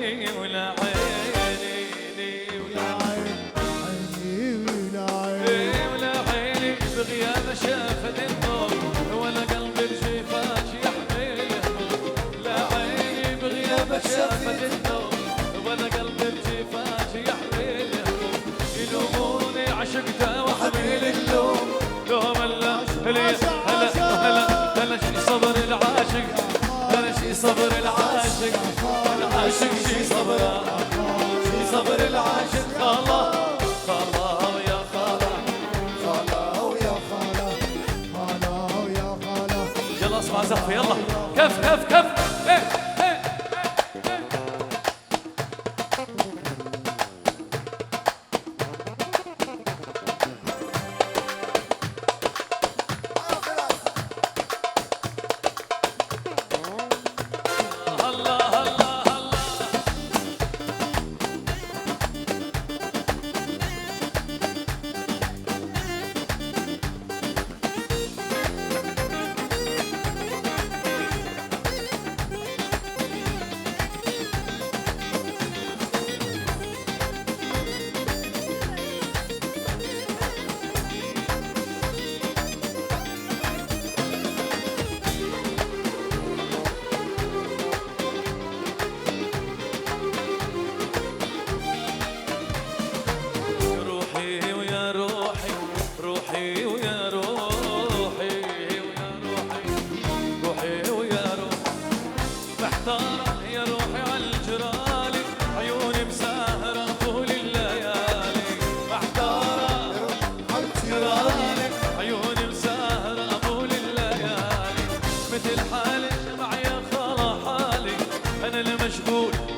ولا عيني ولا عيني ولا عيني بغياب شافت النور ولا قلب الجفاش يحمل لا عيني بغياب شافت النور ولا قلب الجفاش يحمل يلوموني عشقته وحميل اللوم لوم هلا هلا شي صبر العاشق هلا شي صبر العاشق العاشق شي صبره شي صبر العاشق الله خلا ويا خلا خلا ويا خلا خلا ويا خلا يلا اسمع زقفه يلا كف كف كف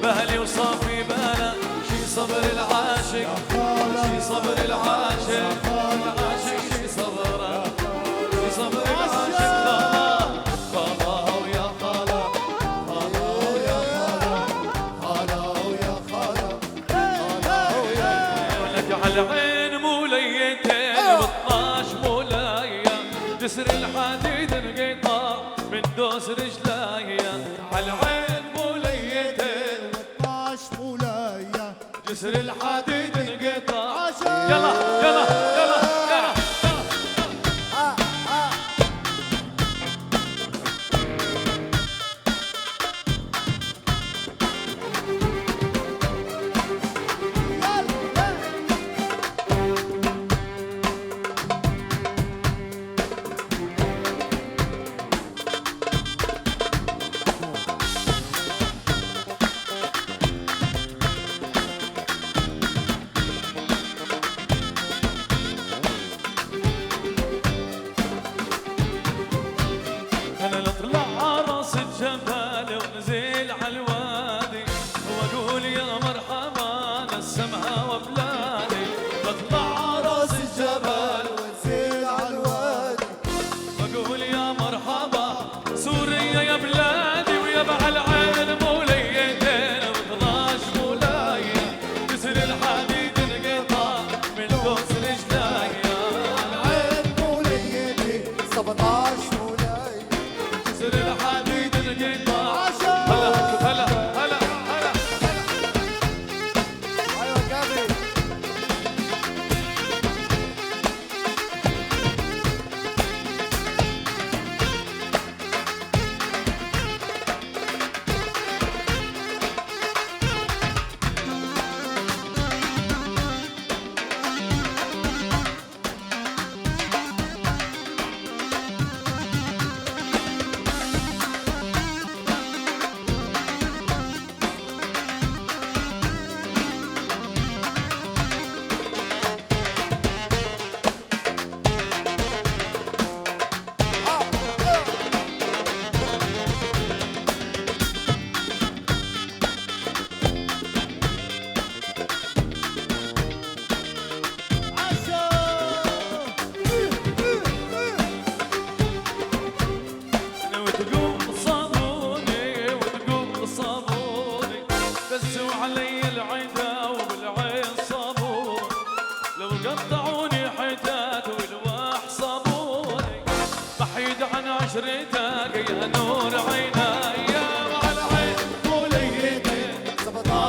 بهلي وصافي بالا شي صبر العاشق شي صبر العاشق العاشق شي صبره شي صبر العاشق خلا ويا خلا خلا ويا خلا خلا ويا خلا خلا ويا نجعل عين موليتين و12 مولايا جسر الحديد انقطع من دوس رجلايا على عين جسر الحديد انقطع يلا يلا يلا يلا عشرتك يا نور عيني يا على عين وليتي 17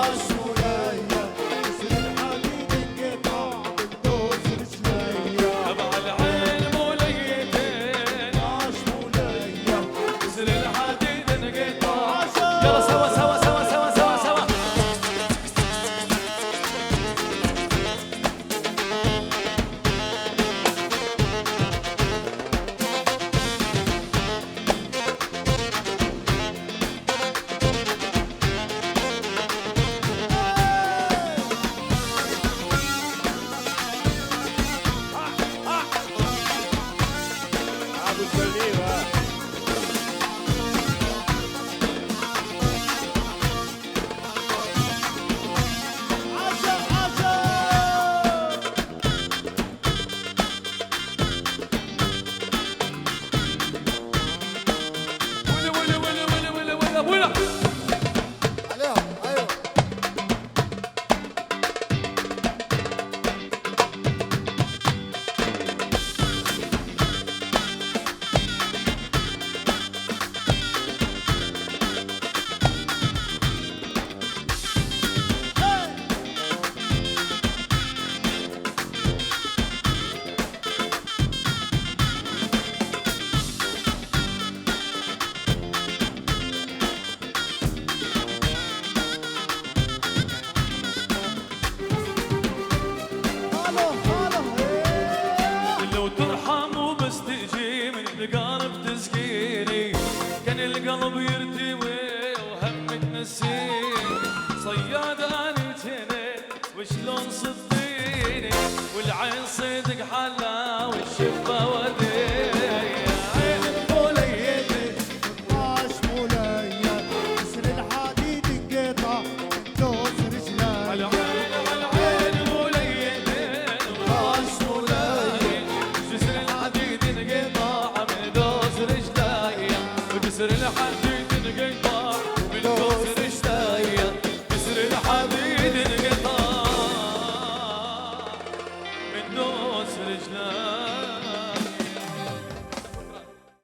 بواوي